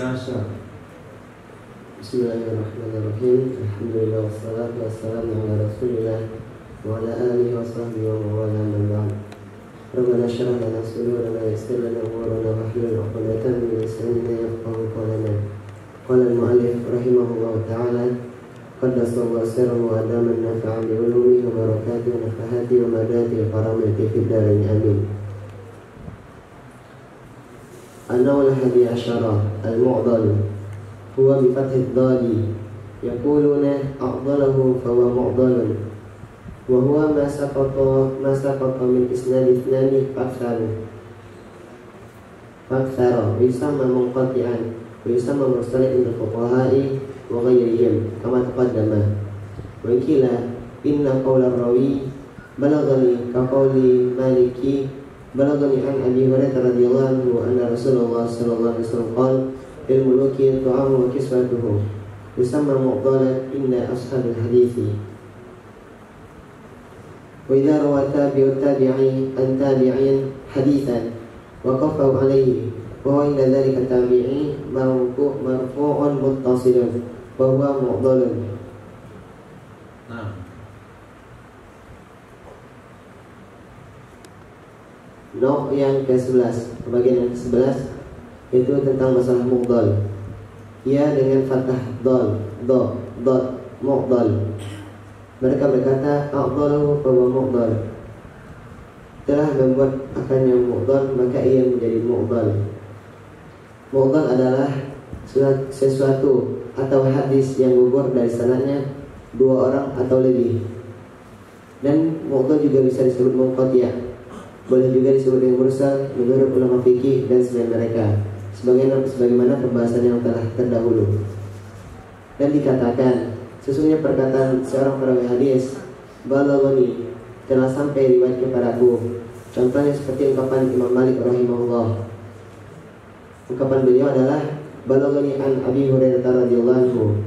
عشر. بسم الله الرحمن الرحيم. الحمد لله والصلاة والسلام على رسول الله وعلى آله وصحبه ومن والاه أما بعد. ربنا اشرح لنا صدورنا ويسر لنا أمورنا واحلل عقدة من لساننا يفقهوا قولنا. قال المؤلف رحمه الله تعالى: قدس الله سره وأدام النفع بعلومه وبركاته ونفحاته ومداته وكرامته في الدارين آمين. النوع الحادي عشر المعضل هو بفتح الضاد، يقولون أعضله فهو معضل، وهو ما سقط من إسناد اثنان فأكثر ويسمى منقطعا ويسمى مرسلا عند الفقهاء وغيرهم كما تقدم. وقيل إن قول الراوي بلغني كقول مالك بلغني عن أبي هريرة رضي الله عنه أن رسول الله صلى الله عليه وسلم قال: للملوك طعام وكسوته، يسمى معضلا عند أصحاب الحديث. وإذا روى تابع التابعين عن تابعين حديثا وقفوا عليه وهو عند ذلك التابعي مرفوع متصل وهو معضل. Nok yang ke-11, bagian yang ke-11 itu tentang masalah mu'dal. Ia dengan fathah dal, dot, mu'dal. Mereka berkata a'dalu fa huwa mu'dal. Telah membuat akannya mu'dal, maka ia menjadi mu'dal. Mu'dal adalah sesuatu atau hadis yang gugur dari sanadnya dua orang atau lebih. Dan mu'dal juga bisa disebut munqati'. Boleh juga disebut dengan mursal menurut ulama fikih dan selain mereka, sebagaimana pembahasan yang telah terdahulu. Dan dikatakan sesungguhnya perkataan seorang perawi hadis balaghani telah sampai riwayat kepadaku. Contohnya seperti ungkapan Imam Malik rahimahullah. Ungkapan beliau adalah balaghani an Abi Hurairah radhiyallahu anhu,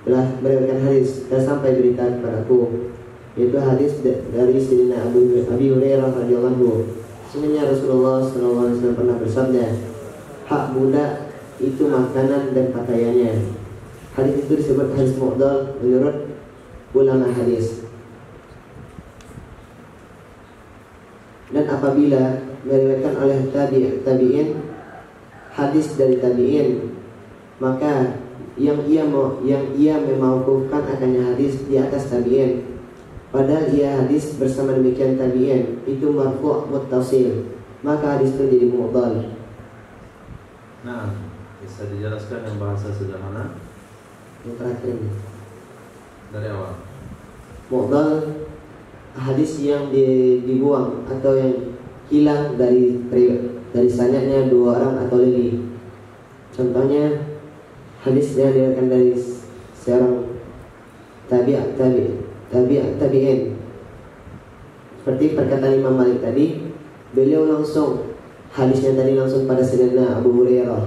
telah meriwayatkan hadis telah sampai berita kepadaku, yaitu hadis dari Sayyidina Abi Hurairah radhiyallahu anhu. Sebenarnya Rasulullah SAW pernah bersabda, hak budak itu makanan dan pakaiannya. Hadis itu disebut hadis mu'dal menurut ulama hadis. Dan apabila meriwayatkan oleh tabi'in hadis dari tabi'in, maka yang ia memauqufkan akannya hadis di atas tabi'in, padahal ia hadis bersama demikian tabi'in itu marfu' muttasil, maka hadis itu jadi mu'dal. Nah, bisa dijelaskan yang bahasa sederhana? Yang terakhir ini dari awal. Mu'dal hadis yang dibuang atau yang hilang dari sanadnya dua orang atau lebih. Contohnya hadis yang diriwayatkan dari seorang tabi'in. Seperti perkataan Imam Malik tadi, beliau langsung hadisnya tadi langsung pada Sayyidina Abu Hurairah.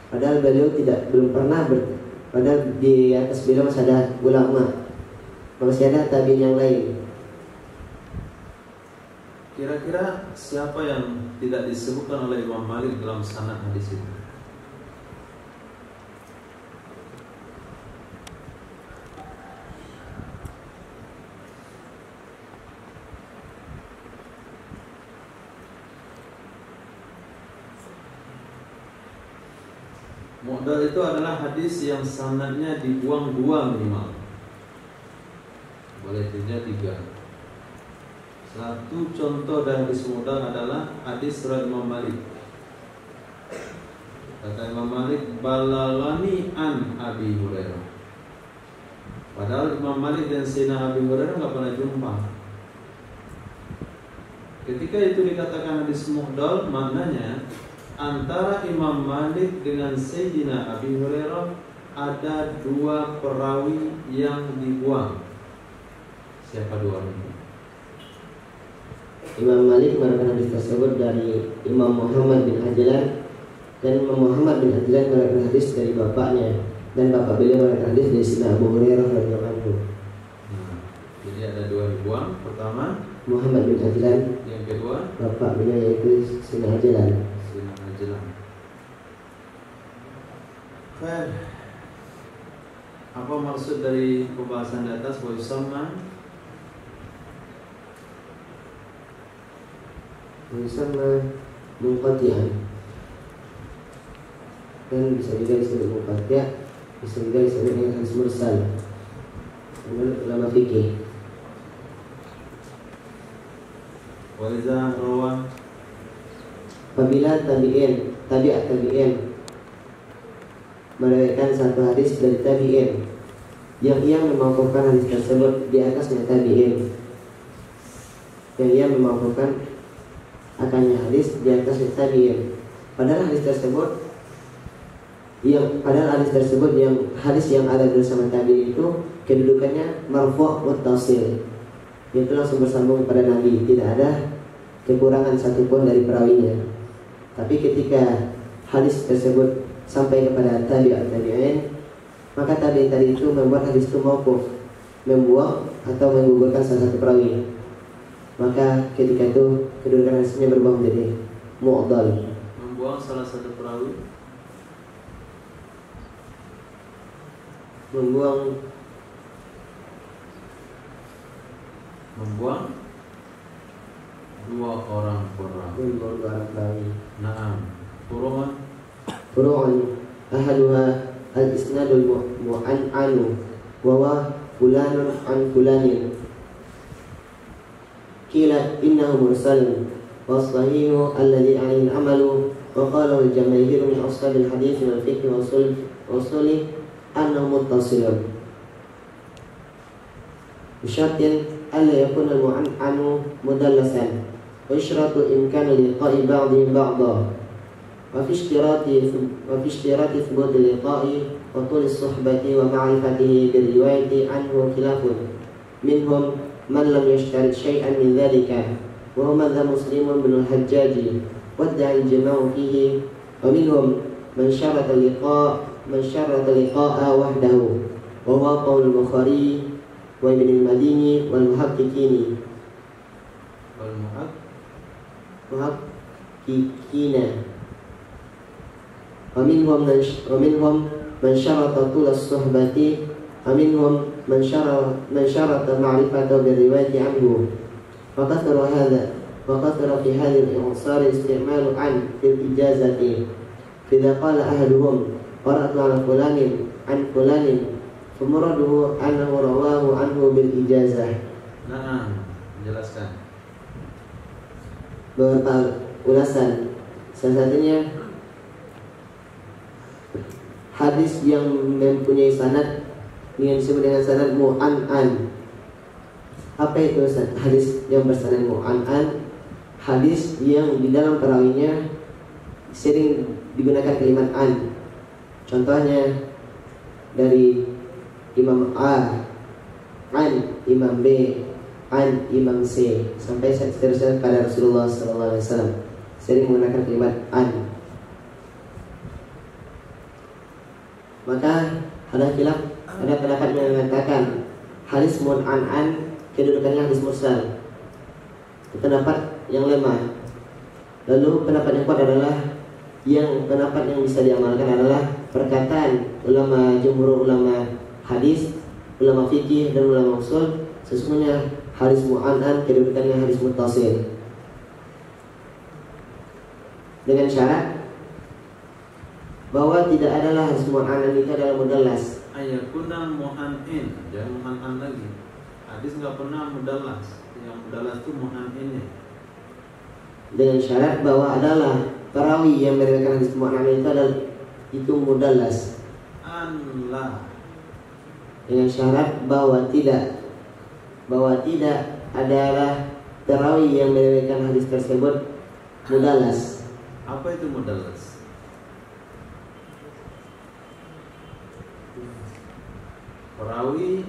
Padahal beliau belum pernah padahal di atas beliau masih ada ulama, masih ada tabi'in yang lain. Kira-kira siapa yang tidak disebutkan oleh Imam Malik dalam sanad hadis itu? Mu'dal itu adalah hadis yang sanadnya dibuang dua minimal. Boleh juga tiga. Satu contoh dari hadis mu'dal adalah hadis riwayat Imam Malik. Kata Imam Malik, balaghani an Abi Hurairah. Padahal Imam Malik dan Sayyidina Abi Hurairah nggak pernah jumpa. Ketika itu dikatakan hadis mu'dal, maknanya antara Imam Malik dengan Sayyidina Abi Hurairah ada dua perawi yang dibuang. Siapa dua itu? Imam Malik meriwayatkan hadis tersebut dari Imam Muhammad bin Ajlan, dan Imam Muhammad bin Ajlan meriwayatkan hadis dari bapaknya, dan bapak beliau meriwayatkan hadis dari Sayyidina Abu Hurairah radhiyallahu anhu. Jadi ada dua dibuang. Pertama Muhammad bin Ajlan, yang kedua bapak beliau yaitu Sayyidina Ajlan. Jelas. Baik. Apa maksud dari pembahasan di atas? Wa yusamma munqati'an, dan bisa juga disebut munqati', bisa juga disebut dengan hadis mursal menurut ulama fikih. wa iza rawa Apabila tabi'at tabi'in meriwayatkan satu hadis dari tabi'in yang ia memauqufkan hadis tersebut di atasnya tabi'in, yang ia memauqufkan akannya hadis di atasnya tabi'in, padahal hadis tersebut yang hadis yang ada bersama tabi'in itu kedudukannya marfu' muttasil, itu langsung bersambung kepada Nabi, tidak ada kekurangan satupun dari perawinya. Tapi ketika hadis tersebut sampai kepada tabi'in, maka tabi'in tadi itu membuat hadis itu mauquf, membuang atau menggugurkan salah satu perawi, maka ketika itu kedudukan hadisnya berubah menjadi mu'dhal. membuang salah satu perawi, membuang dua orang perawi. Naam. Furu'un ahaduha al-isnadul mu'an'anu wa huwa fulanun an fulanin qila innahu mursalun wa sahihu alladhi 'alayhi al-'amalu wa qala al-jamaahir min ashab al-hadith wal fiqh wa usuli annahu muttasilun bisyatin alla yakuna al-mu'an'anu mudallasan wa isyratu imkan liqa'i ba'dihim ba'dha وفي اشتراط ثبوت اللقاء وطول الصحبة ومعرفته بالرواية عنه خلاف منهم من لم يشترط شيئا من ذلك وهو مذهب مسلم بن الحجاج وادعى الجماع فيه ومنهم من شرط اللقاء وحده وهو قول البخاري وابن المديني والمحققين ومنهم من شرط طول الصحبة ومنهم من شرط معرفة بالرواية عنه وكثر في هذه الإعصار استعمال عن في الإجازة فإذا قال أحدهم قرأت على فلان عن فلان فمراده أنه رواه عنه بالإجازة. Nah, jelaskan. Beberapa ulasan, salah satunya hadis yang mempunyai sanad yang disebut dengan sanad mu'an'an. Apa itu hadis yang bersanad mu'an'an? Hadis yang di dalam perawinya sering digunakan kalimat an. Contohnya dari Imam A, an Imam B, an Imam C, sampai seterusnya pada Rasulullah SAW sering menggunakan kalimat an. Maka ada pendapat yang mengatakan hadis mu'an'an kedudukannya hadis mursal. Itu pendapat yang lemah. Lalu pendapat yang kuat adalah pendapat yang bisa diamalkan adalah perkataan jumhur ulama hadis, ulama fikih dan ulama usul, sesungguhnya hadis mu'an'an kedudukannya hadis muttasil. Dengan syarat bahwa tidak adalah hadis mu'an'an itu adalah mudallas. Ayakuna mu'an'in, jangan mu'an'an lagi. Hadis nggak pernah mudallas. Yang mudallas itu mu'an'innya. Dengan syarat bahwa adalah perawi yang meriwayatkan hadis mu'an'an itu mudallas. Anlah. Dengan syarat bahwa tidak adalah perawi yang meriwayatkan hadis tersebut mudallas. Apa itu mudallas? Perawi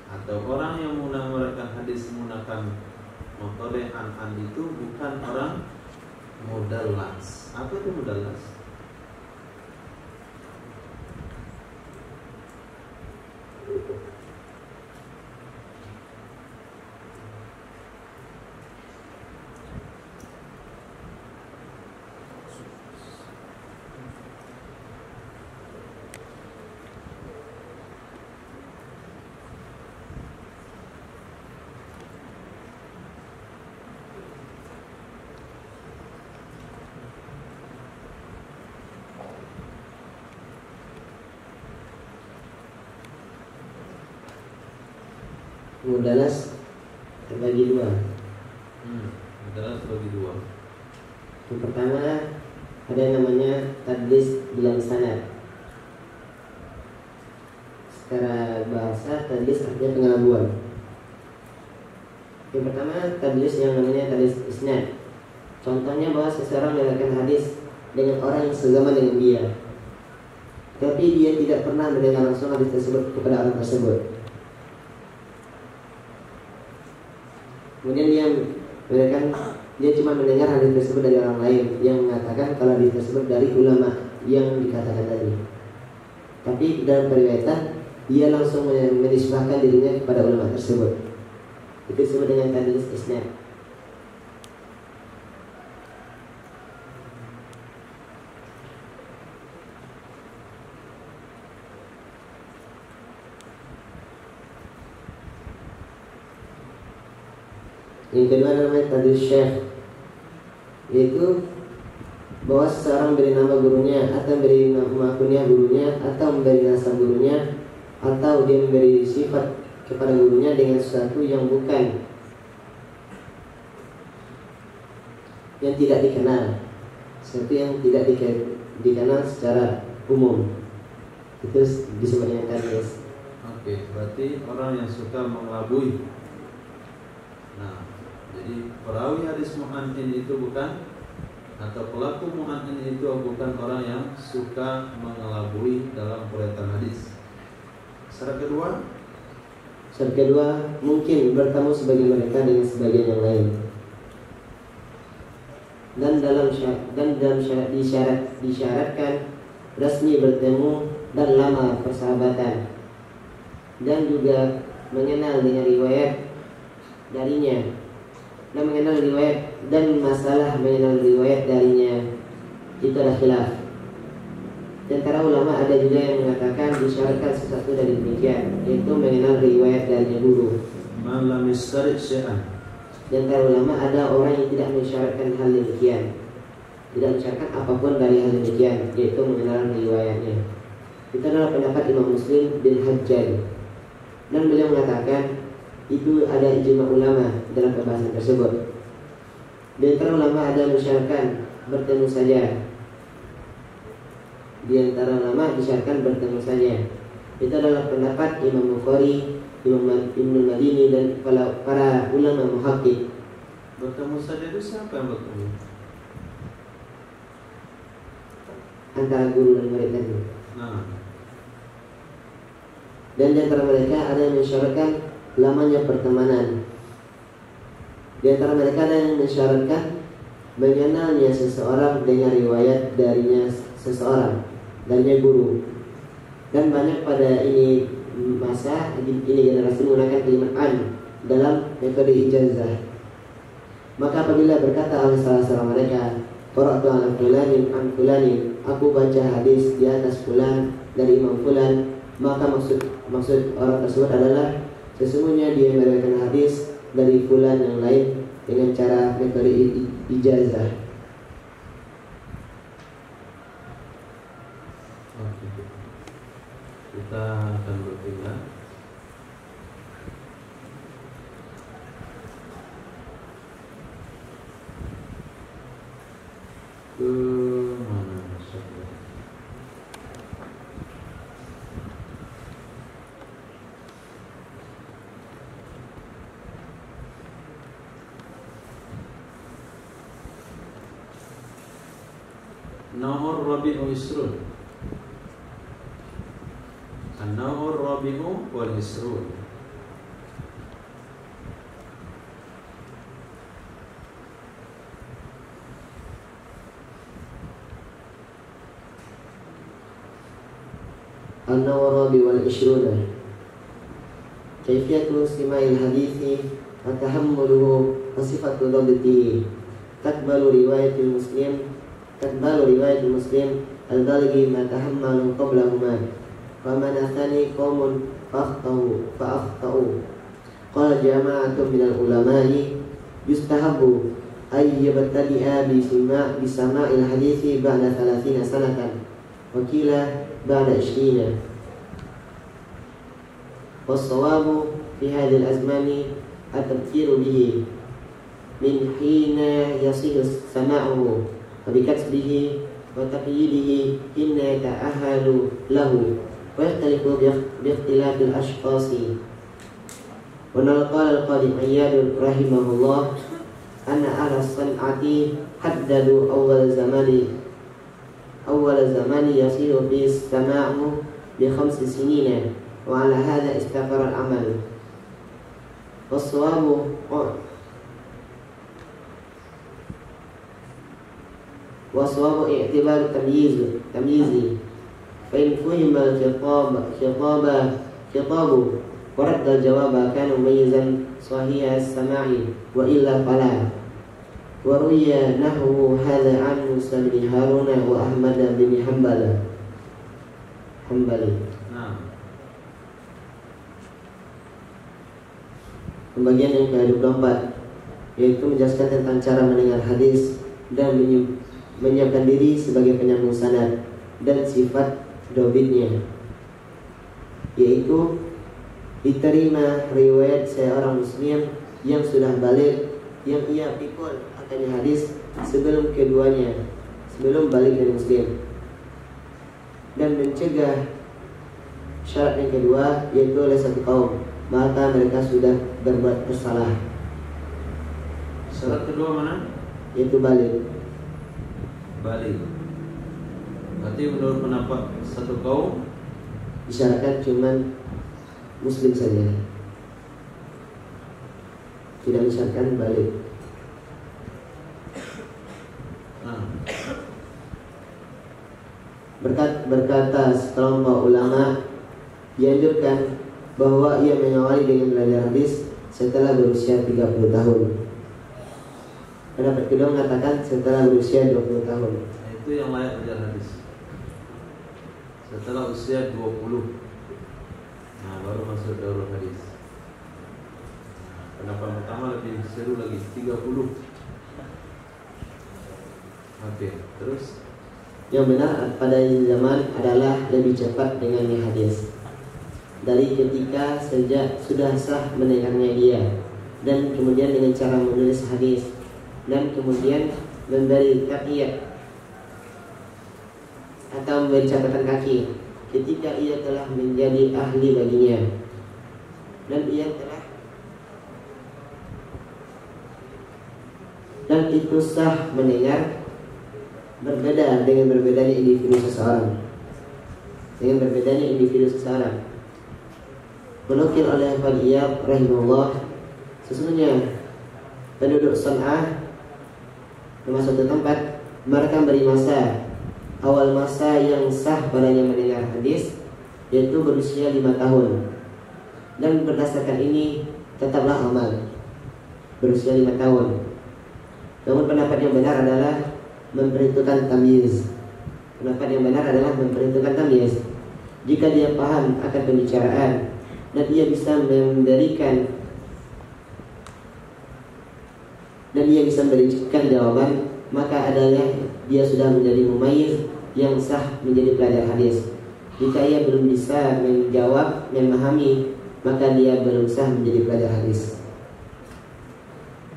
atau orang yang meriwayatkan hadis menggunakan metode an itu bukan orang mudallas. Apa itu mudallas? mudalas terbagi dua. Mudalas terbagi dua. Yang pertama ada yang namanya tadlis dalam sanad. Secara bahasa tadlis artinya pengelabuan. Yang pertama tadlis yang namanya tadlis isnad. Contohnya bahwa seseorang meriwayatkan hadis dengan orang yang sezaman dengan dia, tapi dia tidak pernah mendengar langsung hadis tersebut kepada orang tersebut. Kemudian dia cuma mendengar hadis tersebut dari orang lain yang mengatakan kalau hadis tersebut dari ulama yang dikatakan tadi. Tapi dalam periwayatan dia langsung menisbahkan dirinya kepada ulama tersebut. Itu disebut dengan tadlis isnad. Yang kedua namanya tadlis syekh, yaitu bahwa seseorang beri nama gurunya atau beri nama kunyah gurunya atau memberi nasab gurunya atau dia memberi sifat kepada gurunya dengan sesuatu yang bukan, yang tidak dikenal, sesuatu yang tidak dikenal secara umum, itu disebut dengan tadlis. Oke, berarti orang yang suka mengelabui. Nah, jadi perawi hadis mu'an'in itu bukan, atau pelaku mu'an'in itu bukan orang yang suka mengelabui dalam periwayatan hadis. Syarat kedua mungkin bertemu sebagian mereka dengan sebagian yang lain. Dan disyaratkan resmi bertemu dan lama persahabatan, dan juga mengenal dengan riwayat darinya, dan mengenal riwayat dan masalah mengenal riwayat darinya itu ada khilaf. Di antara ulama ada juga yang mengatakan disyaratkan sesuatu dari demikian, yaitu mengenal riwayat darinya dulu. Malam mistari syai'an. Di antara ulama ada orang yang tidak mensyaratkan hal demikian, tidak mensyaratkan apapun dari hal demikian, yaitu mengenal riwayatnya. Itu adalah pendapat Imam Muslim bin Hajjaj, dan beliau mengatakan itu ada ijma ulama dalam pembahasan tersebut. Di antara ulama ada yang mensyaratkan bertemu saja. Di antara ulama disyaratkan bertemu saja. Itu adalah pendapat Imam Bukhari, Imam Ibnu Madini dan para ulama muhakkik. Bertemu saja itu siapa yang bertemu? Antara guru dan murid tadi. Nah. Dan di antara mereka ada yang mensyaratkan lamanya pertemanan. Di antara mereka ada yang mensyaratkan mengenalnya seseorang dengan riwayat darinya seseorang, darinya guru. Dan banyak pada ini generasi menggunakan kalimat an dalam metode ijazah. Maka apabila berkata oleh salah seorang mereka, qara'tu ala fulanin an fulanin, aku baca hadis di atas fulan dari Imam fulan, maka maksud orang tersebut adalah sesungguhnya dia meriwayatkan hadis dari fulan yang lain dengan cara metode ijazah. Oke. Kita akan berpindah ke mana maksudnya? Naur Rabi'u Isrun. An-Naur Rabi'u wal Isrun. An-Naur Rabi'u wal Isrun. Kaifiyatu istima'il hadithi wa tahammuluhu wa sifatu dhabtihi. Takbalu riwayatul Muslim al-balighi ma tahammalu qablahuma wa manathani qawmun fa'akhtau. Qala jama'atun minal ulama'i yustahabu ay yabtadi'a bisama'il hadithi ba'da 30 sanatan wa qila ba'da 20. Wassawabu في هذه الأزمان التذكير به من حين يصح سماعه وبكتبه وتقييده حين يتأهل له ويختلف باختلاف الأشخاص. ونقل القاضي عياض رحمه الله أن أهل الصنعة حددوا أول زمان يصير فيه السماع ب5 سنين، وعلى هذا استقر العمل. والصواب اعتبار تمييزي، فإن فهم الخطاب ورد الجواب كان مميزا صحيح السماع، وإلا فلا. وروي نحو هذا عن موسى بن هارون وأحمد بن حنبل. Pembagian yang ke-24 yaitu menjelaskan tentang cara mendengar hadis dan menyiapkan diri sebagai penyambung sanad dan sifat dobitnya, yaitu diterima riwayat seorang muslim yang sudah balik yang ia pikul akan hadis sebelum balik dari muslim, dan mencegah syarat yang kedua yaitu oleh satu kaum maka mereka sudah berbuat bersalah. Syarat kedua mana? Yaitu balik. Berarti menurut pendapat satu kaum disyaratkan cuman muslim saja, tidak disyaratkan balik. Berkata sekelompok ulama dianjurkan bahwa ia mengawali dengan belajar hadis setelah berusia 30 tahun. Pendapat kedua mengatakan setelah berusia 20 tahun. Itu yang layak belajar hadis. Setelah usia 20, baru masuk daurah hadis. Pendapat pertama lebih seru lagi, 30. Oke, terus yang benar pada zaman adalah lebih cepat dengan hadis dari ketika sudah sah mendengarnya dia, dan kemudian dengan cara menulis hadis, dan kemudian memberi taqiyat atau memberi catatan kaki ketika ia telah menjadi ahli baginya, dan itu sah mendengar, berbeda dengan berbedanya individu seseorang. Menukil oleh Al-Iyad rahimahullah, sesungguhnya penduduk San'ah termasuk satu tempat, mereka beri awal masa yang sah padanya mendengar hadis yaitu berusia 5 tahun, dan berdasarkan ini tetaplah amal berusia 5 tahun. Namun pendapat yang benar adalah memperhitungkan tamyiz. Jika dia paham akan pembicaraan dan ia bisa memberikan jawaban, maka adalah dia sudah menjadi mumayyiz yang sah menjadi pelajar hadis. Jika ia belum bisa menjawab, memahami, maka dia belum sah menjadi pelajar hadis.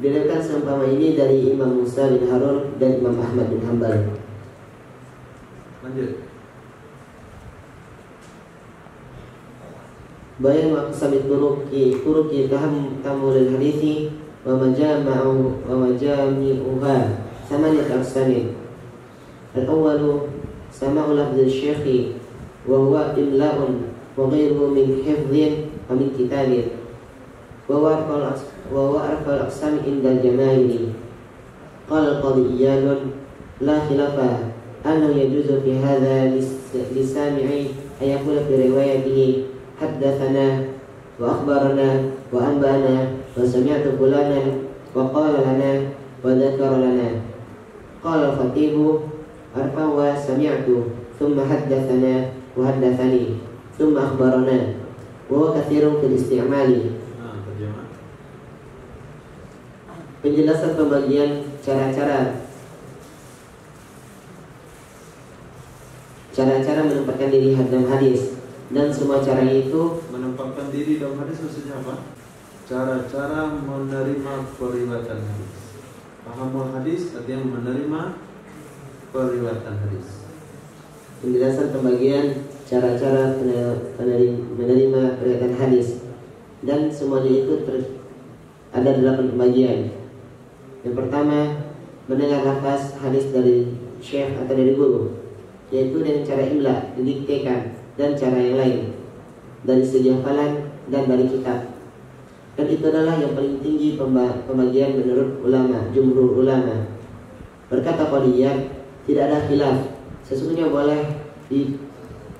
Diriwayatkan seumpama ini dari Imam Musa bin Harun dan Imam Ahmad bin Hanbal. Lanjut. Bayan maqsami turuki tamulil hadithi wa majami'uha samaniyat aqsamin. Al-awwalu sama'u lafdhi syekhi wa huwa imla'un wa ghairuhu min hifdhin wa min kitabin wa huwa arfal aqsami inda jamaili. Qala al-qadhi Iyadun la khilafa annahu yajuzu fi hadha lisami'i ayakula fi riwayatihi haddatsana wa akhbarana wa anba'ana wa sami'tu fulanan wa qala lana wa dzakara lana. Qala al-khatibu arfa wa sami'tu thumma haddatsana wa haddatsani thumma akhbarana wa huwa katsirun fil istimali. Penjelasan pembagian cara-cara menempatkan diri dalam hadis, dan semua cara itu menempatkan diri dalam hadis maksudnya apa? Cara-cara menerima periwayatan hadis. Pahamul hadis artinya menerima periwayatan hadis. Penjelasan pembagian cara-cara menerima periwayatan hadis, dan semuanya itu ada 8 pembagian. Yang pertama, mendengar lafaz hadis dari syekh atau dari guru, yaitu dengan cara imla, didiktekan, dan cara yang lain dari segi hafalan dan dari kitab. Dan itu adalah yang paling tinggi pembagian menurut ulama, jumhur ulama. Berkata Qadiyat, tidak ada khilaf. Sesungguhnya boleh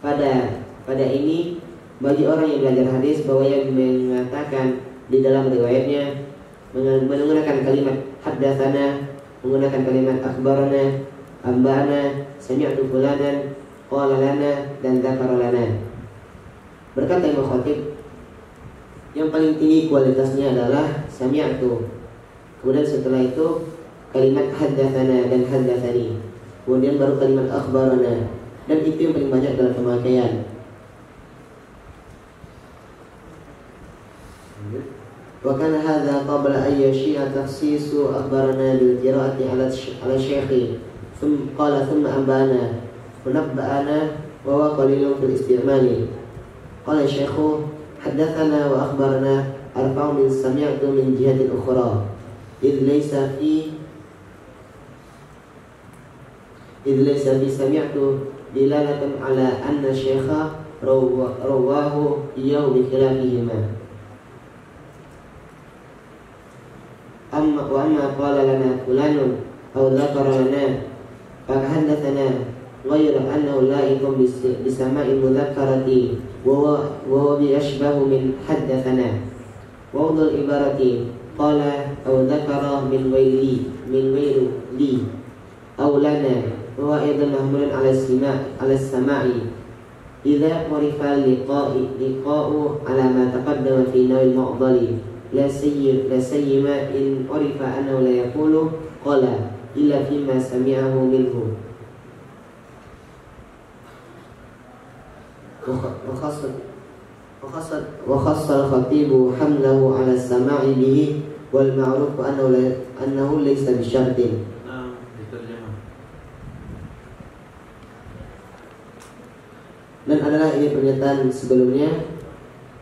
pada ini bagi orang yang belajar hadis bahwa yang mengatakan di dalam riwayatnya menggunakan kalimat haddatsana, menggunakan kalimat akhbarana, amba'ana, sami'tu fulanan, qala lana, dan dzakara lana. Berkata Imam Khatib, yang paling tinggi kualitasnya adalah sami'tu. Kemudian setelah itu kalimat haddatsana dan haddatsani. Kemudian baru kalimat akhbarana. Dan itu yang paling banyak dalam pemakaian. Wa kana hadza qabla an yashi'a takhsisu akhbarana bil qira'ati ala syekhi. Qala thumma ambana wa nabba'ana wa huwa qalilun fil istimali. Qala syekhu haddatsana wa akhbarana arfa'u min sami'tu min jihatin ukhra idh laysa fi sami'tu dilalatan ala anna syekha rawahu iyahu bi khilafihima. Amma qala lana fulanun aw dzakara lana fa haddatsana ghayra annahu la'iqun bi sama'il mudzakarati wa huwa bi ashbahu min haddatsana wa udul ibarati qala aw dzakara min ghairi li aw lana wa aidan mahmulan ala sama'i idza qurifa liqa'u ala ma taqaddama fi nawil mu'dali la sayyima in qurifa annahu la yaqulu qala illa fima sami'ahu minhu. وخص الخطيب حمله على السماع به والمعروف أنه ليس بشرط. Dan adalah ini pernyataan sebelumnya,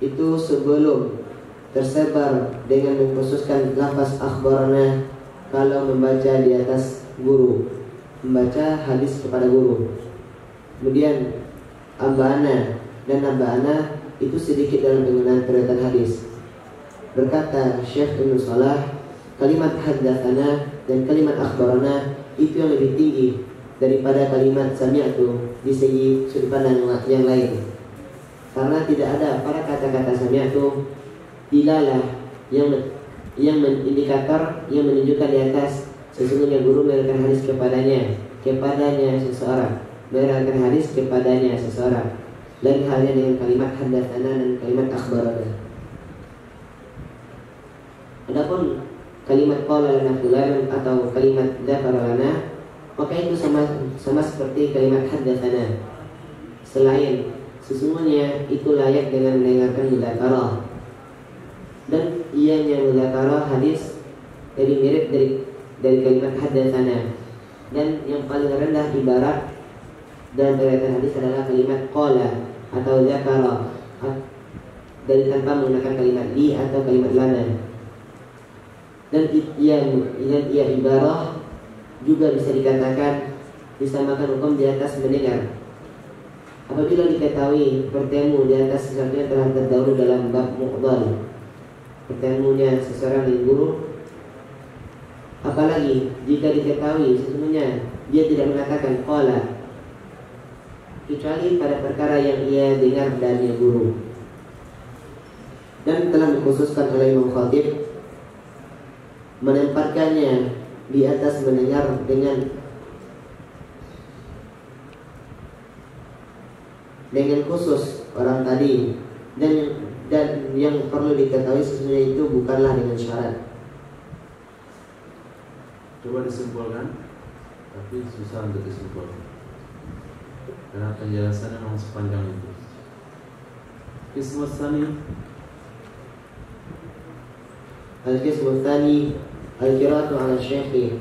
itu sebelum tersebar dengan mengkhususkan lafaz akhbarana kalau membaca di atas guru, membaca hadis kepada guru. Kemudian amba'ana dan amba'ana itu sedikit dalam penggunaan periwayatan hadis. Berkata Syekh Ibnu Shalah, kalimat haddatsana dan kalimat akhbarana itu yang lebih tinggi daripada kalimat sami'tu di segi sudut pandang yang lain. Karena tidak ada pada kata-kata sami'tu dilalah yang indikator yang menunjukkan di atas sesungguhnya guru meriwayatkan hadis kepadanya seseorang, meriwayatkan hadis kepadanya seseorang. Lain halnya dengan kalimat haddatsana dan kalimat akhbarana. Adapun kalimat qala lana fulan atau kalimat dzakara lana, maka itu sama seperti kalimat haddatsana. Selain sesungguhnya itu layak dengan mendengarkan mudzakarah, dan ianya mudzakarah hadis lebih mirip dari kalimat haddatsana. Dan yang paling rendah ibarat dalam periwayatan hadis adalah kalimat qala atau dzakara dari tanpa menggunakan kalimat li atau kalimat lana. Dan ia ibarah juga bisa dikatakan disamakan hukum di atas mendengar. Apabila diketahui bertemu di atas sesuatu yang telah terdahulu dalam bab mu'dhal, bertemunya seseorang dengan guru, apalagi jika diketahui sesungguhnya dia tidak mengatakan qala kecuali pada perkara yang ia dengar dari guru. Dan telah dikhususkan oleh Imam Khatib menempatkannya di atas mendengar dengan khusus orang tadi, dan yang perlu diketahui sesungguhnya itu bukanlah dengan syarat. Coba disimpulkan, tapi susah untuk disimpulkan karena penjelasannya memang sepanjang itu. Qismu tsani. Al-qismu tsani al-qira'atu 'ala asy-syaikh.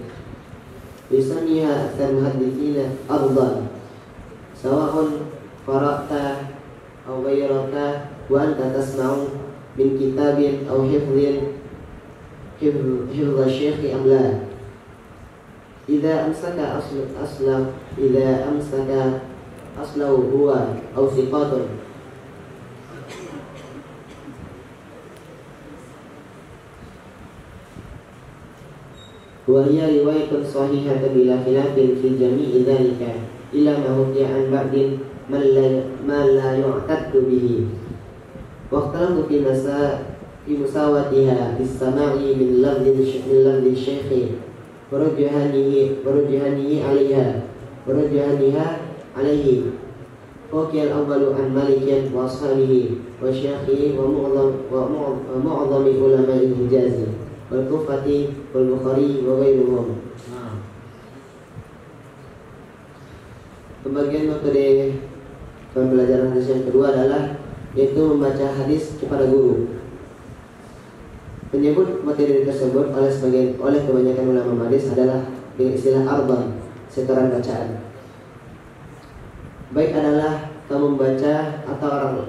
Yusammiha al-muhadditsina afdal. Sawa'un qara'ta aw ghayraka wa anta tasma'u min kitabin aw hifdhin hifdha syekh am la. Idza amsaka aslahu huwa aw thiqatun wa hiya riwayatun sahihatun bila khilafin fi jami'i dzalika ila ma hukiya an ba'din man la yu'taddu bihi wa ikhtalafu fi musawatiha bis sama'i min lafzi syekh warujhanihi 'alaiha alaihi Fakil awwalu an malikin wa ashabihi wa syekhi wa mu'adhami ulama al-Hijazi wal Kufati wal Bukhari wa ghairuhum. Pembagian metode pembelajaran hadis yang kedua adalah yaitu membaca hadis kepada guru. Penyebut materi tersebut oleh kebanyakan ulama hadis adalah dengan istilah arba'ah, setoran bacaan. Baik adalah kamu membaca atau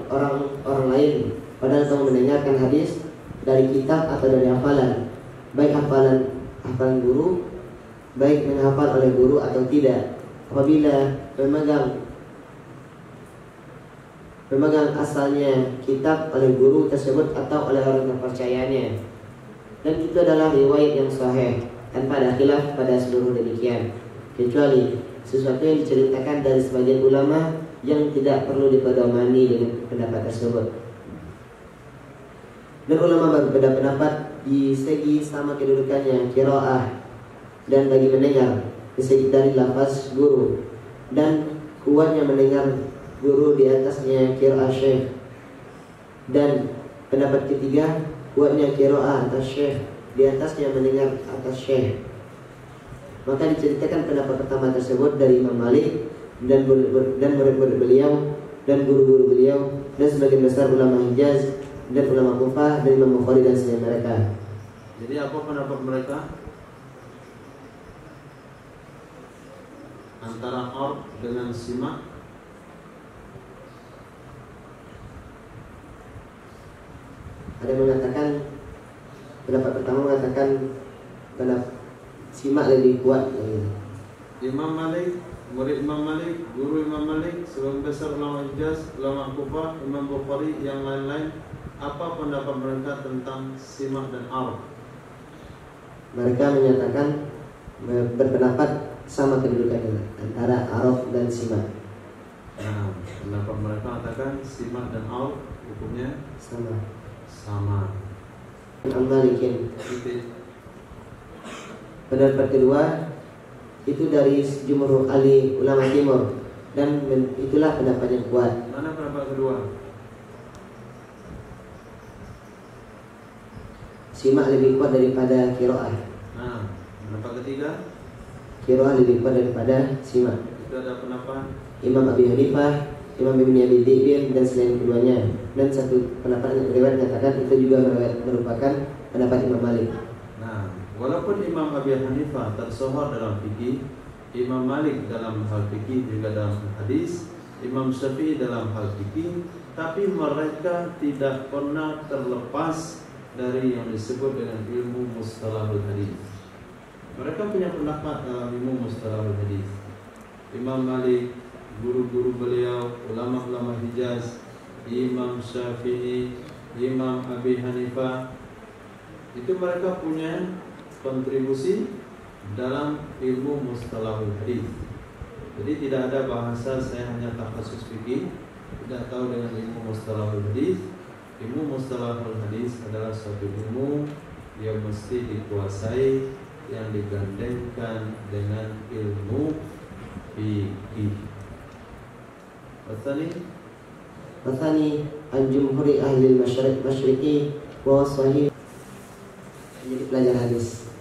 orang lain, padahal kamu mendengarkan hadis dari kitab atau dari hafalan, baik hafalan guru, baik menghafal oleh guru atau tidak. Apabila pemegang asalnya kitab oleh guru tersebut atau oleh orang kepercayaannya, dan itu adalah riwayat yang sahih tanpa ada khilaf pada seluruh demikian, kecuali sesuatu yang diceritakan dari sebagian ulama yang tidak perlu dipedomani dengan pendapat tersebut. Dan ulama berbeda pendapat di segi sama kedudukannya qiraah dan bagi mendengar, di segi dari lafaz guru dan kuatnya mendengar guru di atasnya qiraah syekh, dan pendapat ketiga kuatnya qiraah atas syekh di atasnya mendengar atas syekh. Maka diceritakan pendapat pertama tersebut dari Imam Malik dan murid-murid beliau dan guru-guru beliau dan sebagian besar ulama Hijaz dan ulama Kufah dan Imam Bukhari dan selain mereka. Jadi apa pendapat mereka? Antara orb dengan simak. Ada yang mengatakan, pendapat pertama mengatakan pendapat simak lebih kuat. Imam Malik, murid Imam Malik, guru Imam Malik, sebagian besar ulama Hijaz, ulama Kufah, Imam Bukhari, yang lain-lain. Apa pendapat mereka tentang simak dan arf? Mereka menyatakan berpendapat sama kedudukannya antara arf dan simak. Nah, pendapat mereka mengatakan simak dan arf hukumnya sama. Al-Malikin. Pendapat kedua itu dari jumhur ahli ulama timur, dan itulah pendapat yang kuat. Mana pendapat kedua? Simak lebih kuat daripada qiraah. Nah, pendapat ketiga? Qiraah lebih kuat daripada simak. Itu ada pendapat Imam Abi Hanifah, Imam Ibn Abi Dhi'bin dan selain keduanya. Dan satu pendapat yang riwayat katakan itu juga merupakan pendapat Imam Malik. Nah, walaupun Imam Abi Hanifah tersohor dalam fikih, Imam Malik dalam hal fikih juga dalam hadis, Imam Syafi'i dalam hal fikih, tapi mereka tidak pernah terlepas dari yang disebut dengan ilmu mustalahul hadis. Mereka punya pendapat dalam ilmu mustalahul hadis. Imam Malik, guru-guru beliau, ulama-ulama Hijaz, Imam Syafi'i, Imam Abi Hanifah, itu mereka punya kontribusi dalam ilmu mustalahul hadis. Jadi tidak ada bahasa saya hanya takhasus fikih, tidak tahu dengan ilmu mustalahul hadis. Ilmu mustalahul hadis adalah suatu ilmu yang mesti dikuasai, yang digandengkan dengan ilmu fikih. Wasani an-jumhuri ahli al-masyriqi wa sahih. Jadi pelajar hadis.